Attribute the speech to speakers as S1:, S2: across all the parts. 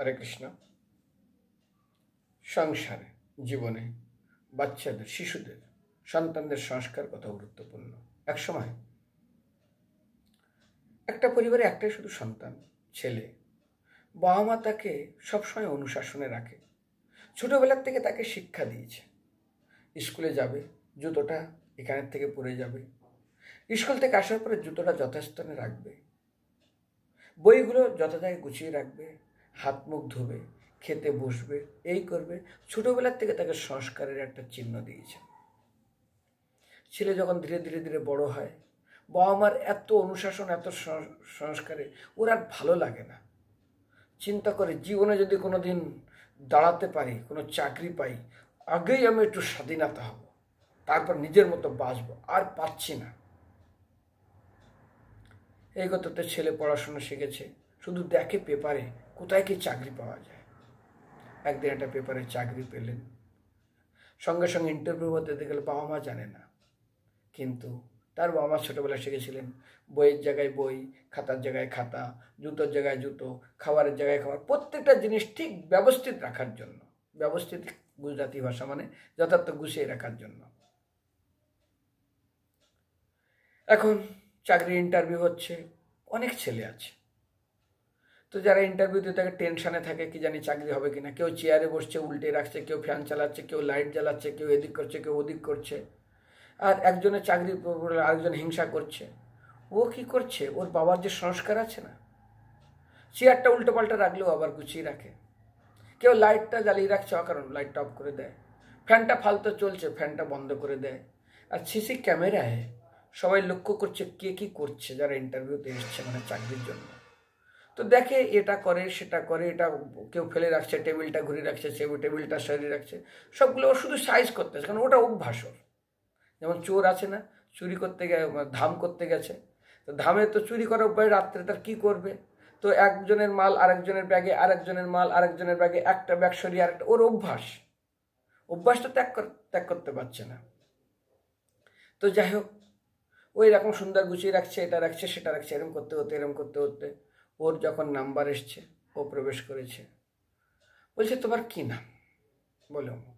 S1: হরে কৃষ্ণ। সংসারে, জীবনে বাচ্চাদের, শিশুদের, সন্তানদের সংস্কার কত গুরুত্বপূর্ণ। একসময় একটা পরিবারে একটাই শুধু সন্তান, ছেলে। বাবা মা তাকে সবসময় অনুশাসনে রাখে। ছোটবেলার থেকে তাকে শিক্ষা দিয়েছে, স্কুলে যাবে, জুতোটা এখানের থেকে পরে যাবে, স্কুল থেকে আসার পরে জুতোটা যথাস্থানে রাখবে, বইগুলো যথা জায়গায় গুছিয়ে রাখবে, হাত মুখ ধোবে, খেতে বসবে, এই করবে। ছোটবেলার থেকে তাকে সংস্কারের একটা চিহ্ন দিয়েছে। ছেলে যখন ধীরে ধীরে ধীরে বড় হয়, বাবা মার এত অনুশাসন, এত সংস্কারে ওর আর ভালো লাগে না। চিন্তা করে জীবনে যদি কোনো দিন দাঁড়াতে পারি, কোনো চাকরি পাই, আগেই আমি একটু স্বাধীনতা হব, তারপর নিজের মতো বাঁচবো, আর পাচ্ছি না। এই কথাতে ছেলে পড়াশোনা শিখেছে, শুধু দেখে পেপারে কোথায় কি চাকরি পাওয়া যায়। একদিন একটা পেপারে চাকরি পেলেন, সঙ্গে সঙ্গে ইন্টারভিউ হতে গেলে বাবা মা জানে না, কিন্তু তার বাবা মা ছোটোবেলায় শিখেছিলেন বইয়ের জায়গায় বই, খাতার জায়গায় খাতা, জুতোর জায়গায় জুতো, খাবারের জায়গায় খাবার, প্রত্যেকটা জিনিস ঠিক ব্যবস্থিত রাখার জন্য। ব্যবস্থিত গুজরাটি ভাষা মানে যথার্থ গুছিয়ে রাখার জন্য। এখন চাকরির ইন্টারভিউ হচ্ছে, অনেক ছেলে আছে, তো যারা ইন্টারভিউ দিয়ে তাকে টেনশানে থাকে, কি জানি চাকরি হবে কিনা। কেউ চেয়ারে বসছে, উল্টে রাখছে, কেউ ফ্যান চালাচ্ছে, কেউ লাইট জ্বালাচ্ছে, কেউ এদিক করছে, কেউ ওদিক করছে। আর একজনের চাকরি আরেকজন হিংসা করছে। ও কি করছে, ওর বাবার যে সংস্কার আছে না, চেয়ারটা উল্টো পাল্টা রাখলেও আবার গুছিয়ে রাখে। কেউ লাইটটা জ্বালিয়ে রাখছে অকারণ, লাইটটা অফ করে দেয়। ফ্যানটা ফালতু চলছে, ফ্যানটা বন্ধ করে দেয়। আর সিসি ক্যামেরায় সবাই লক্ষ্য করছে কে কি করছে, যারা ইন্টারভিউতে এসছে, মানে চাকরির জন্য। তো দেখে এটা করে, সেটা করে, এটা কেউ ফেলে রাখছে, টেবিলটা ঘুরিয়ে রাখছে, সে টেবিলটা সরিয়ে রাখছে, সবগুলো ও শুধু সাইজ করতেছে, কারণ ওটা অভ্যাস ওর। যেমন চোর আছে না, চুরি করতে ধাম করতে গেছে, তো ধামে তো চুরি করার উপায়, রাত্রে তার কী করবে, তো একজনের মাল আরেকজনের ব্যাগে, আরেকজনের মাল আরেকজনের ব্যাগে, একটা ব্যাগ সরিয়ে আরেকটা, ওর অভ্যাসটা ত্যাগ করতে পারছে না। তো যাই হোক, ওই রকম সুন্দর গুছিয়ে রাখছে, এটা রাখছে, সেটা রাখছে, এরম করতে হতে ওর যখন নাম্বার এসছে, ও প্রবেশ করেছে। বলছে তোমার কি নাম? বলে অমুক।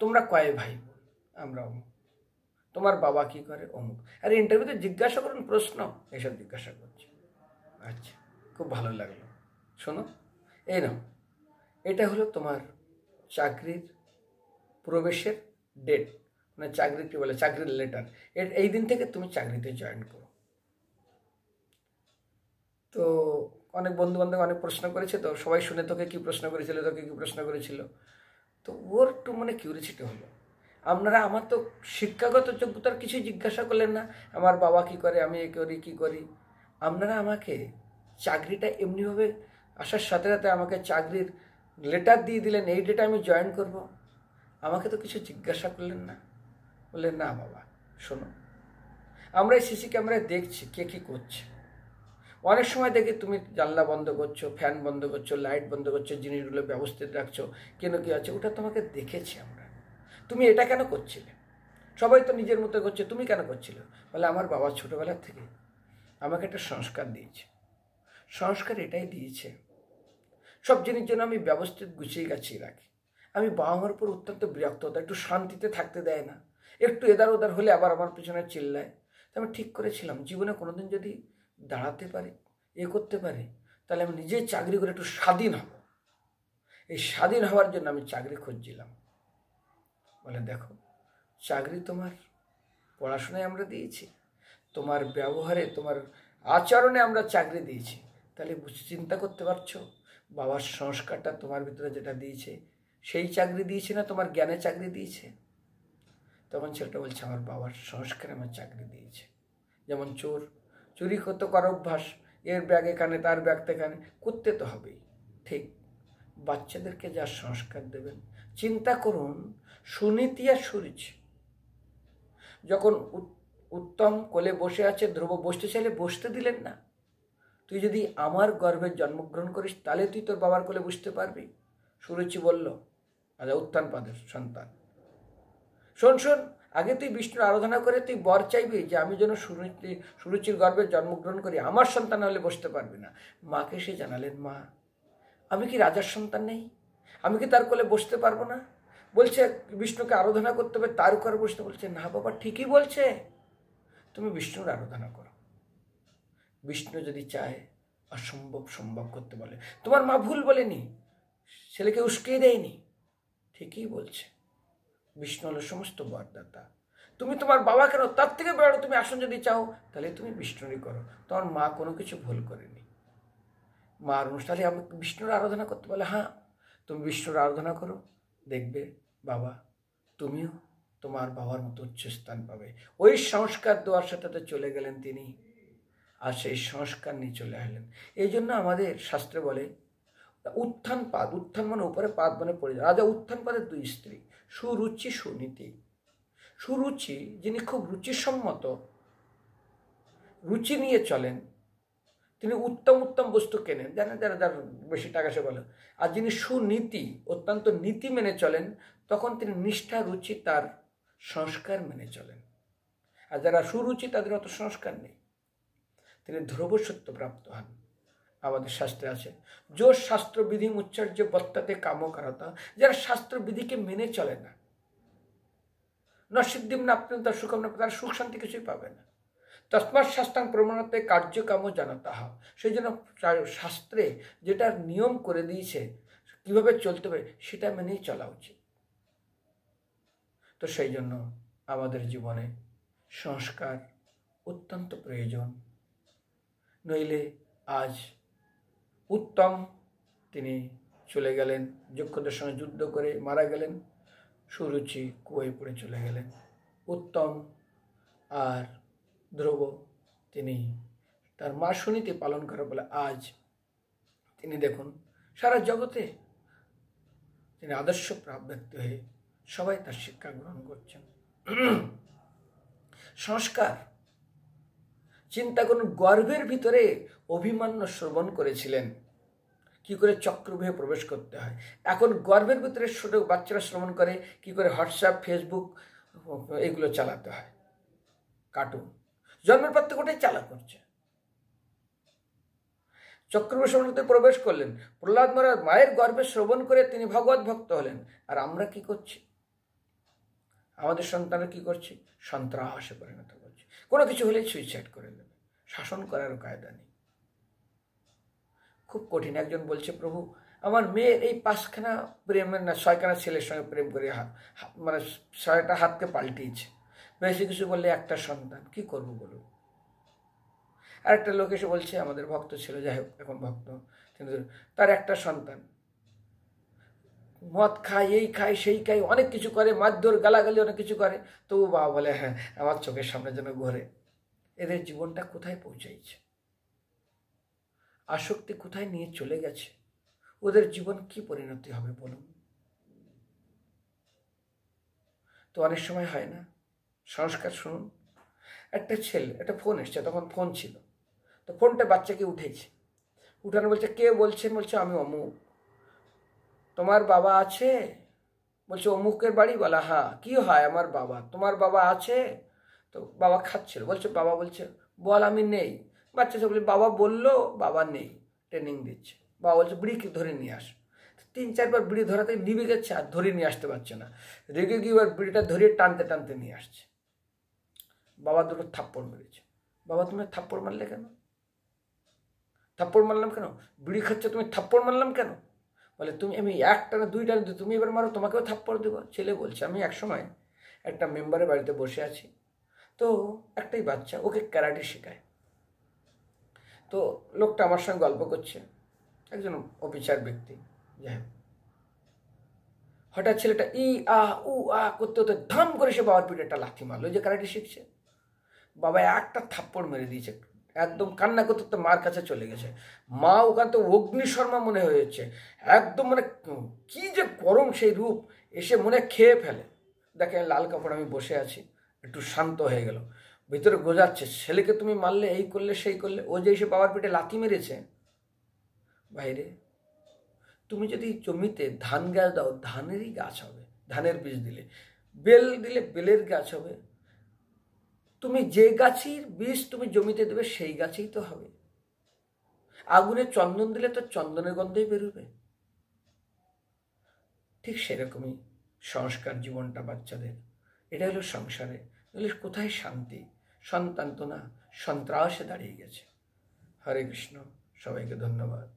S1: তোমরা কয় ভাই? আমরা অমুক। তোমার বাবা কি করে? অমুক। আর ইন্টারভিউতে জিজ্ঞাসা করুন প্রশ্ন, এসব জিজ্ঞাসা করছে। আচ্ছা, খুব ভালো লাগলো, শোনো, এই নাও, এটা হলো তোমার চাকরির প্রবেশের ডেট, মানে চাকরির কি বলে, চাকরির লেটার। এই দিন থেকে তুমি চাকরিতে জয়েন করো। তো অনেক বন্ধু বান্ধব অনেক প্রশ্ন করেছে, তো সবাই শুনে তোকে কি প্রশ্ন করেছিল, তো ওর একটু মানে কিউরিয়াসিটি হলো। আপনারা আমার তো শিক্ষাগত যোগ্যতার কিছুই জিজ্ঞাসা করলেন না, আমার বাবা কি করে, আমি এ করি কি করি। আপনারা আমাকে চাকরিটা এমনিভাবে আসার সাথে সাথে আমাকে চাকরির লেটার দিয়ে দিলেন, এই ডেটে আমি জয়েন করব, আমাকে তো কিছু জিজ্ঞাসা করলেন না। বললেন না বাবা, শোনো, আমরা এই সিসি ক্যামেরায় দেখছি কে কী করছে। অনেক সময় দেখি তুমি জানলা বন্ধ করছো, ফ্যান বন্ধ করছো, লাইট বন্ধ করছো, জিনিসগুলো ব্যবস্থিত রাখছো, কেন কি আছে, ওটা তোমাকে দেখেছি আমরা। তুমি এটা কেন করছিলে? সবাই তো নিজের মতো করছে, তুমি কেন করছিলে? বলে আমার বাবা ছোটোবেলার থেকে আমাকে একটা সংস্কার দিয়েছে। সংস্কার এটাই দিয়েছে, সব জিনিস জন্য আমি ব্যবস্থিত গুছিয়ে গাছিয়ে রাখি। আমি বাবা মার উপর অত্যন্ত বিরক্ত হতো, একটু শান্তিতে থাকতে দেয় না, একটু এদার ওদার হলে আবার আমার পিছনে চিল্লায়। তো আমি ঠিক করেছিলাম জীবনে কোনোদিন যদি দাঁড়াতে পারি, করতে পারি, তাহলে আমি নিজেই চাকরি করে একটু স্বাধীন হব। এই স্বাধীন হওয়ার জন্য আমি চাকরি খুঁজছিলাম। বলে দেখো, চাকরি তোমার পড়াশোনায় আমরা দিয়েছি, তোমার ব্যবহারে, তোমার আচরণে আমরা চাকরি দিয়েছি, তাহলে চিন্তা করতে পারছো বাবার সংস্কারটা তোমার ভিতরে যেটা দিয়েছে, সেই চাকরি দিয়েছে না তোমার জ্ঞানে চাকরি দিয়েছে? তখন ছেলেটা বলছে আমার বাবার সংস্কারে আমার চাকরি দিয়েছে। যেমন চুরি করতে করার অভ্যাস, এর ব্যাগ এখানে, তার ব্যাগ এখানে, করতে তো হবেই। ঠিক বাচ্চাদেরকে যা সংস্কার দেবেন, চিন্তা করুন, সুনীতি আর সুরুচি যখন উত্তম কোলে বসে আছে, ধ্রুব বসতে চাইলে বসতে দিলেন না। তুই যদি আমার গর্ভে জন্মগ্রহণ করিস, তাহলে তুই তোর বাবার কোলে বসতে পারবি। সুরুচি বলল, আচ্ছা উত্তানপাদের সন্তান, শোন, আগে তুই বিষ্ণুর আরাধনা করে তুই বর চাইবি যে আমি যেন সুরুচির গর্ভে জন্মগ্রহণ করি, আমার সন্তান হলে বসতে পারবি না। মাকে সে জানালেন, মা আমি কি রাজার সন্তান নেই? আমি কি তার কোলে বসতে পারবো না? বলছে বিষ্ণুকে আরাধনা করতে হবে, তার উপরে বসতে। বলছে না বাবা, ঠিকই বলছে, তুমি বিষ্ণুর আরাধনা করো। বিষ্ণু যদি চায় অসম্ভব সম্ভব করতে বলে। তোমার মা ভুল বলেনি, ছেলেকে উস্কিয়ে দেয়নি, ঠিকই বলছে। বিষ্ণু হলো সমস্ত বরদাতা। তুমি তোমার বাবা কেন, তার থেকে বড় তুমি আসন যদি চাও তাহলে তুমি বিষ্ণুরই করো। তোমার মা কোনো কিছু ভুল করেনি। মার অনুষ্ঠানে আমি বিষ্ণুর আরাধনা করতে বলে, হ্যাঁ তুমি বিষ্ণুর আরাধনা করো, দেখবে বাবা তুমিও তোমার বাবার মতো উচ্চ স্থান পাবে। ওই সংস্কার দেওয়ার সাথে চলে গেলেন তিনি, আর সেই সংস্কার নিয়ে চলে আসলেন। এই জন্য আমাদের শাস্ত্রে বলে উত্থান পাদ, উত্থান মানে উপরে, পাদ মানে পড়ে যায়। রাজা উত্থান পাদের দুই স্ত্রী, সুরুচি সুনীতি। সুরুচি যিনি খুব রুচিসম্মত, রুচি নিয়ে চলেন, তিনি উত্তম উত্তম বস্তু কেনেন, জানেন যারা যার বেশি টাকা সে বলে। আর যিনি সুনীতি, অত্যন্ত নীতি মেনে চলেন, তখন তিনি নিষ্ঠা, রুচি, তার সংস্কার মেনে চলেন। আর যারা সুরুচি তাদের অত সংস্কার নেই, তিনি ধ্রুব সত্য প্রাপ্ত হন। আমাদের শাস্ত্রে আছে জোর শাস্ত্র বিধি উচ্চার্য বত্তাতে কামকারতা। যারা শাস্ত্র বিধিকে মেনে চলে না, নসিদ্ধিম না আপনি তার সুখম না, তার সুখ শান্তি কিছুই পাবে না। তস্মাৎ শাস্ত্রাং প্রমাণতে কার্যকাম জানাতাহ। সেই জন্য শাস্ত্রে যেটা নিয়ম করে দিয়েছে কিভাবে চলতে হবে সেটা মেনেই চলা উচিত। তো সেই জন্য আমাদের জীবনে সংস্কার অত্যন্ত প্রয়োজন। নইলে আজ উত্তম তিনি চলে গেলেন, যক্ষদের সঙ্গে যুদ্ধ করে মারা গেলেন, সুরুচি কুয়োয় পড়ে চলে গেলেন। উত্তম আর ধ্রুব তিনি তার মা সুনীতি পালন করে বলে আজ তিনি দেখুন সারা জগতে তিনি আদর্শ ব্যক্তি হয়ে সবাই তার শিক্ষা গ্রহণ করছেন। সংস্কার চিন্তা করুন, গর্ভের ভিতরে অভিমান্য শ্রবণ করেছিলেন কি করে চক্রব্যূহে প্রবেশ করতে হয়। এখন গর্ভের ভিতরে ছোট বাচ্চারা শ্রবণ করে কি করে হোয়াটসঅ্যাপ, ফেসবুক এগুলো চালাতে হয়, কার্টুন। জন্মের পর থেকে ওটাই চালা করছে। চক্রব্যূহ শ্রবণতে প্রবেশ করলেন, প্রহ্লাদ মহারাজ মায়ের গর্ভে শ্রবণ করে তিনি ভগবত ভক্ত হলেন। আর আমরা কি করছি? আমাদের সন্তানরা কি করছি? সন্ত্রাসে পরিণত করছে। কোনো কিছু হলেই সুইসাইড করে নেবে, শাসন করারও কায়দা নেই। খুব কঠিন। একজন বলছে প্রভু আমার মেয়ের এই 5খানা প্রেমের না 6খানা ছেলের সঙ্গে প্রেম করে মানে 6টা হাতকে পাল্টিয়েছে। বেশি কিছু বললে একটা সন্তান, কি করবো বলুন। আরেকটা লোক এসে বলছে আমাদের ভক্ত ছিল, যাই হোক এখন ভক্ত, কিন্তু তার একটা সন্তান, মদ খায়, এই খায়, সেই খায়, অনেক কিছু করে, মারধর, গালাগালি অনেক কিছু করে, তবু বাবা বলে হ্যাঁ আমার চোখের সামনে যেন ঘোরে। এদের জীবনটা কোথায় পৌঁছাইছে? আসক্তি কোথায় নিয়ে চলে গেছে? ওদের জীবন কি পরিণতি হবে বলুন? তো অনেক সময় হয় না সংস্কার। শুনুন, একটা ছেলে, একটা ফোন এসছে, তখন ফোন ছিল, তো ফোনটা বাচ্চাকে উঠেছে, উঠানো বলছে কে বলছেন? বলছে আমি অমুক। তোমার বাবা আছে? বলছে অমুকের বাড়ি। বলা হ্যাঁ। কি হয়? আমার বাবা। তোমার বাবা আছে? তো বাবা খাচ্ছিল, বলছে বাবা বলছে বল আমি নেই। বাচ্চা সে বলছে বাবা বললো বাবা নেই, ট্রেনিং দিচ্ছে। বাবা বলছে বিড়ি ধরে নিয়ে আস। 3-4 বার বিড়ি ধরাতে নিভে যাচ্ছে, আর ধরে নিয়ে আসতে পারছে না। রেগে গিয়ে এবার বিড়িটা ধরিয়ে টানতে টানতে নিয়ে আসছে। বাবা দুটো থাপ্পড় মেরেছে। বাবা তুমি থাপ্পড় মারলে কেন? থাপ্পড় মারলাম কেন? বিড়ি খাচ্ছে তুমি থাপ্পড় মারলাম কেন? বলে তুমি, আমি একটা না 2টা, তুমি এবার মারো, তোমাকেও থাপ্পড় দেবো। ছেলে বলছে আমি একসময় একটা মেম্বারের বাড়িতে বসে আছি, তো একটাই বাচ্চা, ওকে ক্যারাটে শেখায়। তো লোকটা আমার সঙ্গে গল্প করছে, একজন অফিসার ব্যক্তি। যাই হোক, হঠাৎ ছেলেটা ই আ উ আ করতে হতে ধাম করে সে বাবার পিঠে একটা লাথি মারলো, যে ক্যারাটে শিখছে। বাবা একটা থাপ্পড় মেরে দিয়েছে, একদম কান্না করতে করতে মার কাছে চলে গেছে। মা ওখান তো অগ্নিশর্মা মনে হয়েছে, একদম মানে কি যে গরম সেই রূপ, এসে মনে খেয়ে ফেলে। দেখেন লাল কাপড়, আমি বসে আছি, একটু শান্ত হয়ে গেল। ভিতরে গোজাচ্ছে, ছেলেকে তুমি মারলে, এই করলে সেই করলে। ও যে এসে বাবার পেটে লাথি মেরেছে। বাইরে তুমি যদি জমিতে ধান গাছ দাও, ধানেরই গাছ হবে, ধানের বীজ দিলে। বেল দিলে বেলের গাছ হবে। তুমি যে গাছের বীজ তুমি জমিতে দেবে সেই গাছেই তো হবে। আগুনে চন্দন দিলে তো চন্দনের গন্ধই বেরোবে। ঠিক সেরকমই সংস্কার জীবনটা বাচ্চাদের। এটা হলো সংসারে, তাহলে কোথায় শান্তি? সন্তান তো না, সন্ত্রাসে দাঁড়িয়ে গেছে। হরে কৃষ্ণ, সবাইকে ধন্যবাদ।